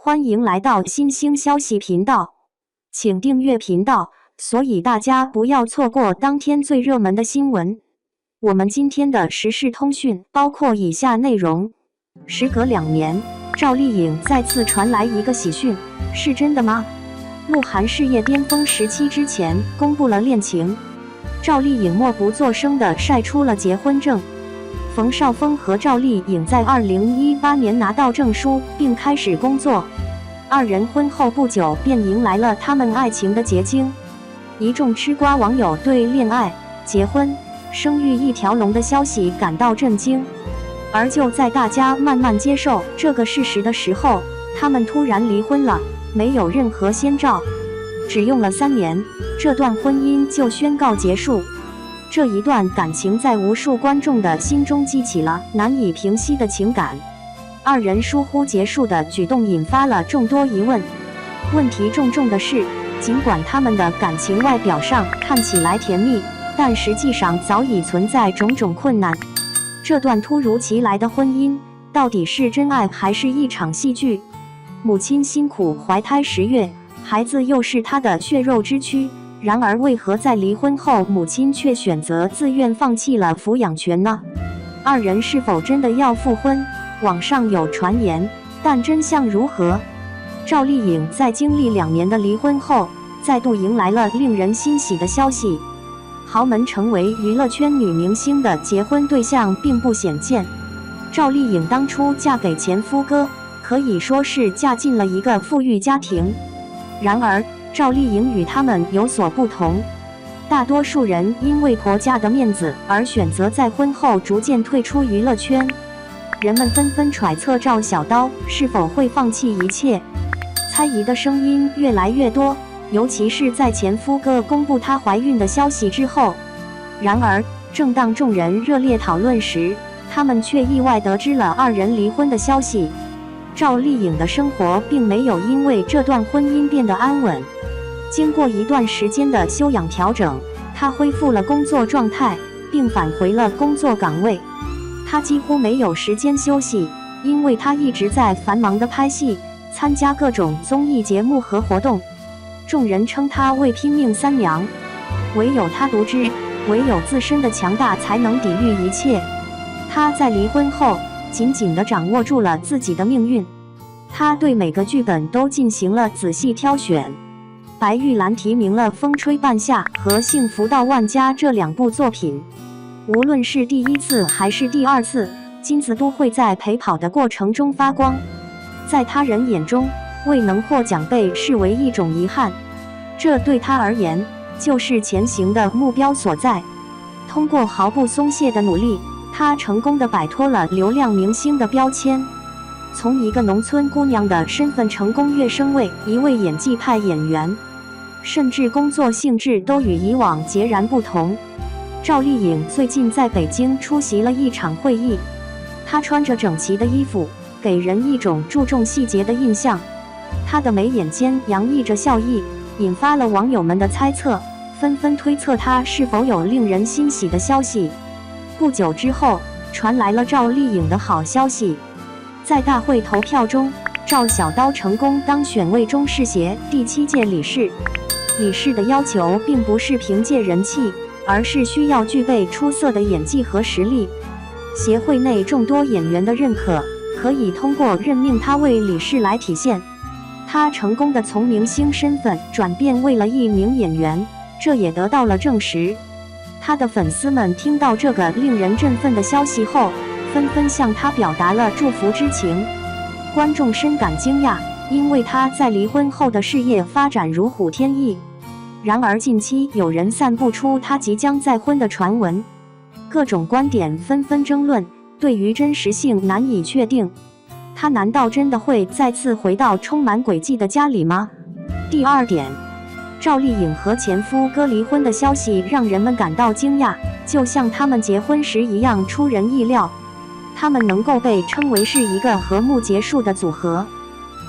欢迎来到新兴消息频道，请订阅频道，所以大家不要错过当天最热门的新闻。我们今天的时事通讯包括以下内容：时隔2年，赵丽颖再次传来一个喜讯，是真的吗？鹿晗事业巅峰时期之前公布了恋情，赵丽颖默不作声地晒出了结婚证。冯绍峰和赵丽颖在2018年拿到证书并开始工作，二人婚后不久便迎来了他们爱情的结晶。一众吃瓜网友对恋爱、结婚、生育一条龙的消息感到震惊，而就在大家慢慢接受这个事实的时候，他们突然离婚了，没有任何先兆，只用了3年，这段婚姻就宣告结束。这一段感情在无数观众的心中激起了难以平息的情感，二人疏忽结束的举动引发了众多疑问。问题重重的是，尽管他们的感情外表上看起来甜蜜，但实际上早已存在种种困难。这段突如其来的婚姻到底是真爱还是一场戏剧？母亲辛苦怀胎10月，孩子又是她的血肉之躯，然而为何在离婚后母亲却选择自愿放弃了抚养权呢？二人是否真的要复婚？网上有传言，但真相如何？赵丽颖在经历2年的离婚后，再度迎来了令人欣喜的消息。豪门成为娱乐圈女明星的结婚对象并不鲜见。赵丽颖当初嫁给前夫哥，可以说是嫁进了一个富裕家庭。然而，赵丽颖与他们有所不同，大多数人因为婆家的面子而选择在婚后逐渐退出娱乐圈。人们纷纷揣测赵小刀是否会放弃一切，猜疑的声音越来越多，尤其是在前夫哥公布她怀孕的消息之后。然而，正当众人热烈讨论时，他们却意外得知了二人离婚的消息。赵丽颖的生活并没有因为这段婚姻变得安稳。经过一段时间的休养调整，她恢复了工作状态，并返回了工作岗位。她几乎没有时间休息，因为她一直在繁忙的拍戏，参加各种综艺节目和活动。众人称她为拼命三娘，唯有她独知，唯有自身的强大才能抵御一切。她在离婚后紧紧地掌握住了自己的命运，她对每个剧本都进行了仔细挑选。白玉兰提名了《风吹半夏》和《幸福到万家》这2部作品。无论是第1次还是第2次，金子都会在陪跑的过程中发光。在他人眼中，未能获奖被视为一种遗憾，这对他而言就是前行的目标所在。通过毫不松懈的努力，他成功地摆脱了流量明星的标签，从一个农村姑娘的身份成功跃升为一位演技派演员，甚至工作性质都与以往截然不同。赵丽颖最近在北京出席了一场会议，她穿着整齐的衣服，给人一种注重细节的印象。她的眉眼间洋溢着笑意，引发了网友们的猜测，纷纷推测她是否有令人欣喜的消息。不久之后，传来了赵丽颖的好消息。在大会投票中，赵小刀成功当选为中视协第7届理事。理事的要求并不是凭借人气，而是需要具备出色的演技和实力。协会内众多演员的认可，可以通过任命他为理事来体现。他成功的从明星身份转变为了一名演员，这也得到了证实。他的粉丝们听到这个令人振奋的消息后，纷纷向他表达了祝福之情。观众深感惊讶，因为他在离婚后的事业发展如虎添翼。然而近期有人散布出他即将再婚的传闻，各种观点纷纷争论，对于真实性难以确定。他难道真的会再次回到充满诡计的家里吗？第2点，赵丽颖和前夫哥离婚的消息让人们感到惊讶，就像他们结婚时一样出人意料。他们能够被称为是一个和睦结束的组合，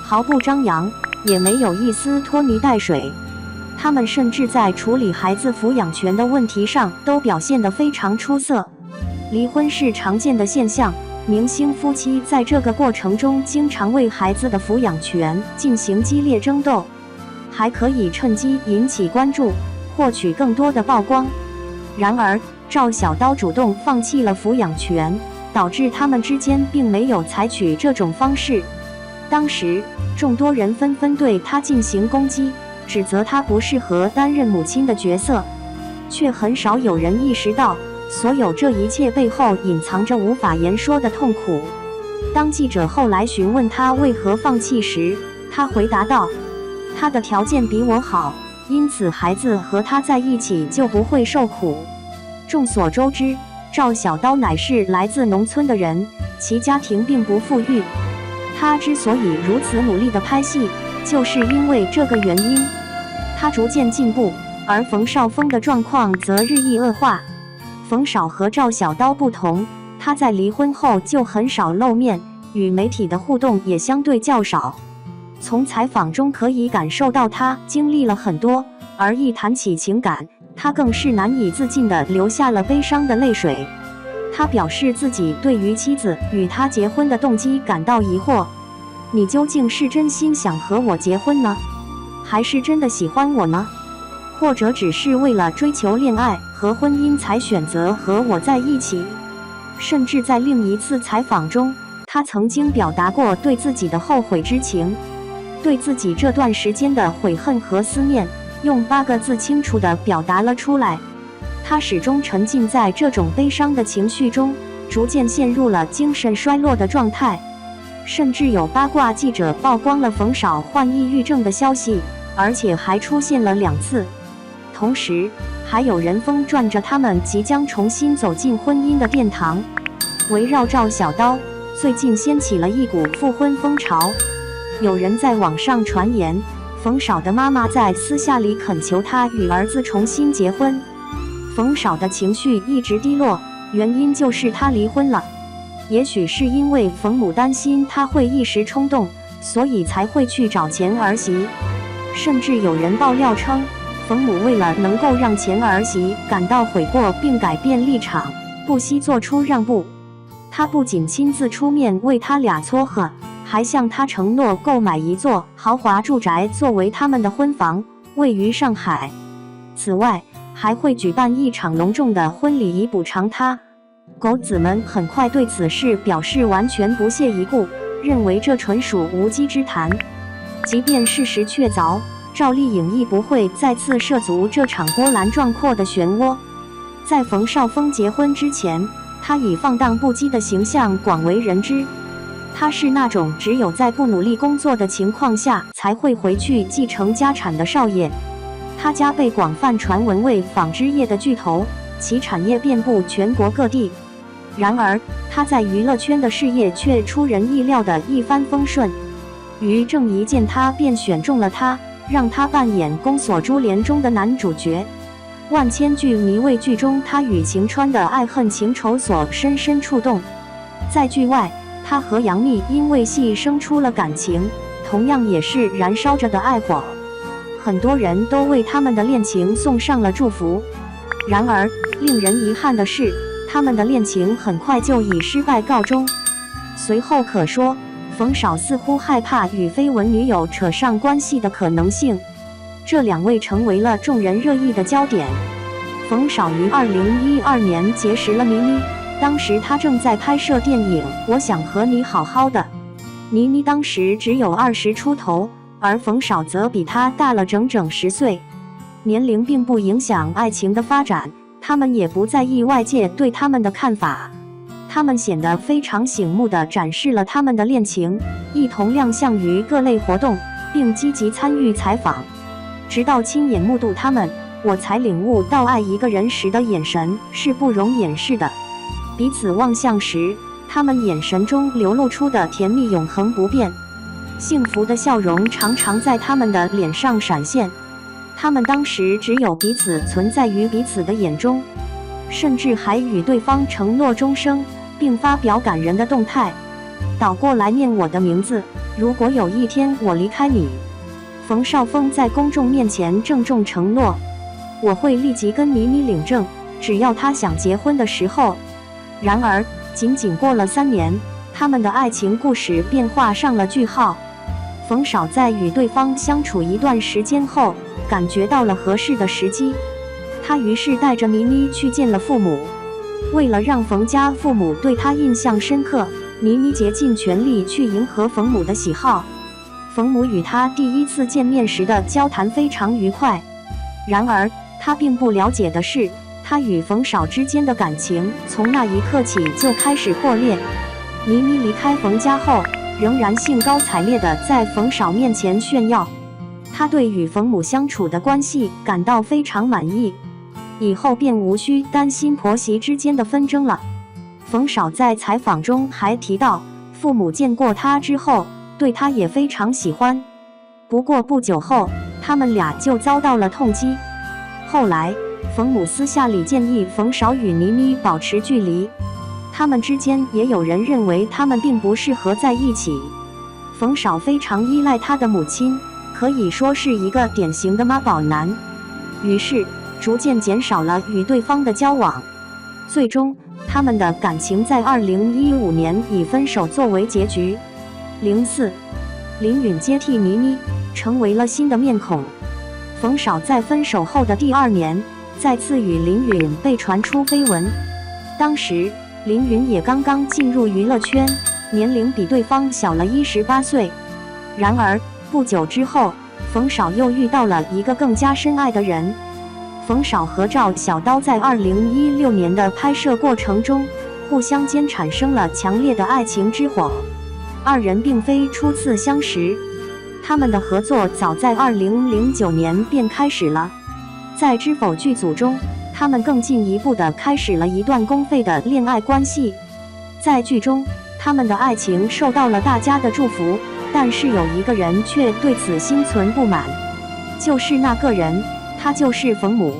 毫不张扬，也没有一丝拖泥带水。他们甚至在处理孩子抚养权的问题上都表现得非常出色。离婚是常见的现象，明星夫妻在这个过程中经常为孩子的抚养权进行激烈争斗，还可以趁机引起关注，获取更多的曝光。然而，赵小刀主动放弃了抚养权，导致他们之间并没有采取这种方式。当时，众多人纷纷对他进行攻击，指责他不适合担任母亲的角色，却很少有人意识到，所有这一切背后隐藏着无法言说的痛苦。当记者后来询问他为何放弃时，他回答道：“他的条件比我好，因此孩子和他在一起就不会受苦。”众所周知，赵小刀乃是来自农村的人，其家庭并不富裕。他之所以如此努力地拍戏，就是因为这个原因。他逐渐进步，而冯绍峰的状况则日益恶化。冯绍和赵小刀不同，他在离婚后就很少露面，与媒体的互动也相对较少。从采访中可以感受到他经历了很多，而一谈起情感，他更是难以自禁地流下了悲伤的泪水。他表示自己对于妻子与他结婚的动机感到疑惑：你究竟是真心想和我结婚呢，还是真的喜欢我呢？或者只是为了追求恋爱和婚姻才选择和我在一起？甚至在另一次采访中，他曾经表达过对自己的后悔之情，对自己这段时间的悔恨和思念，用8个字清楚地表达了出来。他始终沉浸在这种悲伤的情绪中，逐渐陷入了精神衰落的状态。甚至有八卦记者曝光了冯绍患抑郁症的消息，而且还出现了2次。同时，还有人疯转着他们即将重新走进婚姻的殿堂。围绕赵小刀，最近掀起了一股复婚风潮。有人在网上传言，冯绍的妈妈在私下里恳求他与儿子重新结婚。冯绍的情绪一直低落，原因就是他离婚了。也许是因为冯母担心他会一时冲动，所以才会去找前儿媳。甚至有人爆料称，冯母为了能够让前儿媳感到悔过并改变立场，不惜做出让步。他不仅亲自出面为他俩撮合，还向他承诺购买一座豪华住宅作为他们的婚房，位于上海。此外，还会举办一场隆重的婚礼以补偿他。狗子们很快对此事表示完全不屑一顾，认为这纯属无稽之谈。即便事实确凿，赵丽颖亦不会再次涉足这场波澜壮阔的漩涡。在冯绍峰结婚之前，他以放荡不羁的形象广为人知。他是那种只有在不努力工作的情况下才会回去继承家产的少爷。他家被广泛传闻为纺织业的巨头，其产业遍布全国各地。然而，他在娱乐圈的事业却出人意料的一帆风顺。于正一见他便选中了他，让他扮演《宫锁珠帘》中的男主角。万千剧迷为剧中他与晴川的爱恨情仇所深深触动。在剧外，他和杨幂因为戏生出了感情，同样也是燃烧着的爱火。很多人都为他们的恋情送上了祝福。然而，令人遗憾的是，他们的恋情很快就以失败告终。随后可说，冯绍似乎害怕与绯闻女友扯上关系的可能性，这2位成为了众人热议的焦点。冯绍于2012年结识了倪妮，当时他正在拍摄电影《我想和你好好的》。倪妮当时只有20出头，而冯绍则比他大了整整10岁。年龄并不影响爱情的发展，他们也不在意外界对他们的看法。他们显得非常醒目地展示了他们的恋情，一同亮相于各类活动，并积极参与采访。直到亲眼目睹他们，我才领悟到爱一个人时的眼神是不容掩饰的。彼此望向时，他们眼神中流露出的甜蜜永恒不变，幸福的笑容常常在他们的脸上闪现。他们当时只有彼此存在于彼此的眼中，甚至还与对方承诺终生，并发表感人的动态。倒过来念我的名字，如果有一天我离开你。冯绍峰在公众面前郑重承诺，我会立即跟倪妮领证，只要她想结婚的时候。然而，仅仅过了3年，他们的爱情故事便画上了句号。冯绍在与对方相处一段时间后，感觉到了合适的时机，他于是带着倪妮去见了父母。为了让冯家父母对他印象深刻，倪妮竭尽全力去迎合冯母的喜好。冯母与他第一次见面时的交谈非常愉快，然而他并不了解的是，他与冯绍之间的感情从那一刻起就开始破裂。倪妮离开冯家后，仍然兴高采烈地在冯绍面前炫耀，他对与冯母相处的关系感到非常满意，以后便无需担心婆媳之间的纷争了。冯绍在采访中还提到，父母见过他之后，对他也非常喜欢。不过不久后，他们俩就遭到了痛击。后来，冯母私下里建议冯绍与倪妮保持距离，他们之间也有人认为他们并不适合在一起。冯绍非常依赖他的母亲，可以说是一个典型的妈宝男，于是逐渐减少了与对方的交往。最终，他们的感情在2015年以分手作为结局。04，林允接替倪妮，成为了新的面孔。冯绍在分手后的第2年，再次与林允被传出绯闻。当时，林允也刚刚进入娱乐圈，年龄比对方小了18岁。然而，不久之后，冯绍又遇到了一个更加深爱的人。冯绍和赵小刀在2016年的拍摄过程中，互相间产生了强烈的爱情之火。二人并非初次相识，他们的合作早在2009年便开始了。在《知否》剧组中，他们更进一步地开始了一段公费的恋爱关系。在剧中，他们的爱情受到了大家的祝福，但是有一个人却对此心存不满，就是那个人，他就是冯母。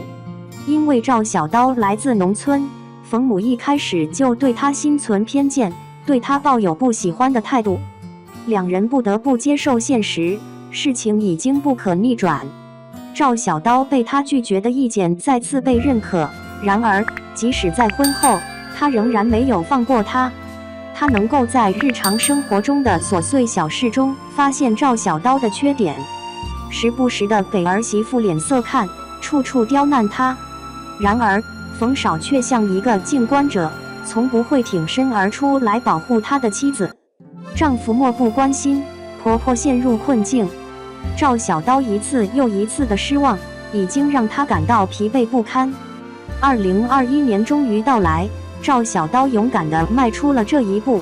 因为赵小刀来自农村，冯母一开始就对他心存偏见，对他抱有不喜欢的态度。两人不得不接受现实，事情已经不可逆转。赵小刀被他拒绝的意见再次被认可，然而即使在婚后，他仍然没有放过他。他能够在日常生活中的琐碎小事中发现赵小刀的缺点，时不时地给儿媳妇脸色看，处处刁难他。然而冯绍却像一个静观者，从不会挺身而出来保护他的妻子。丈夫漠不关心，婆婆陷入困境，赵小刀一次又一次的失望，已经让他感到疲惫不堪。2021年终于到来，赵小刀勇敢地迈出了这一步，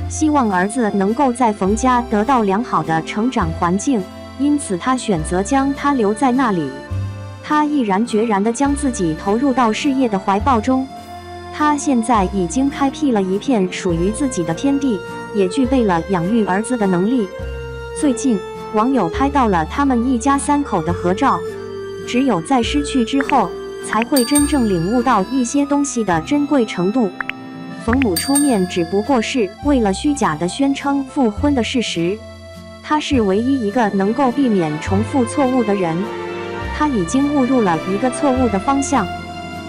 希望儿子能够在冯家得到良好的成长环境，因此他选择将他留在那里。他毅然决然地将自己投入到事业的怀抱中。他现在已经开辟了一片属于自己的天地，也具备了养育儿子的能力。最近，网友拍到了他们一家3口的合照。只有在失去之后，才会真正领悟到一些东西的珍贵程度。冯母出面只不过是为了虚假地宣称复婚的事实。他是唯一一个能够避免重复错误的人。他已经误入了一个错误的方向。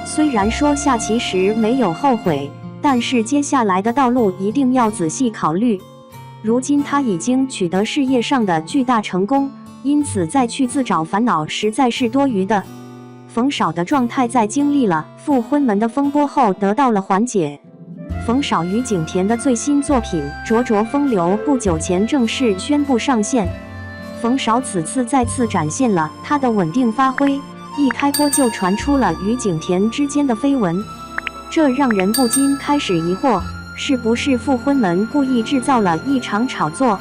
虽然说下棋时没有后悔，但是接下来的道路一定要仔细考虑。如今他已经取得事业上的巨大成功，因此再去自找烦恼实在是多余的。冯绍的状态在经历了复婚门的风波后得到了缓解。冯绍与景甜的最新作品《灼灼风流》不久前正式宣布上线。冯绍此次再次展现了他的稳定发挥，一开播就传出了与景甜之间的绯闻，这让人不禁开始疑惑，是不是复婚门故意制造了一场炒作，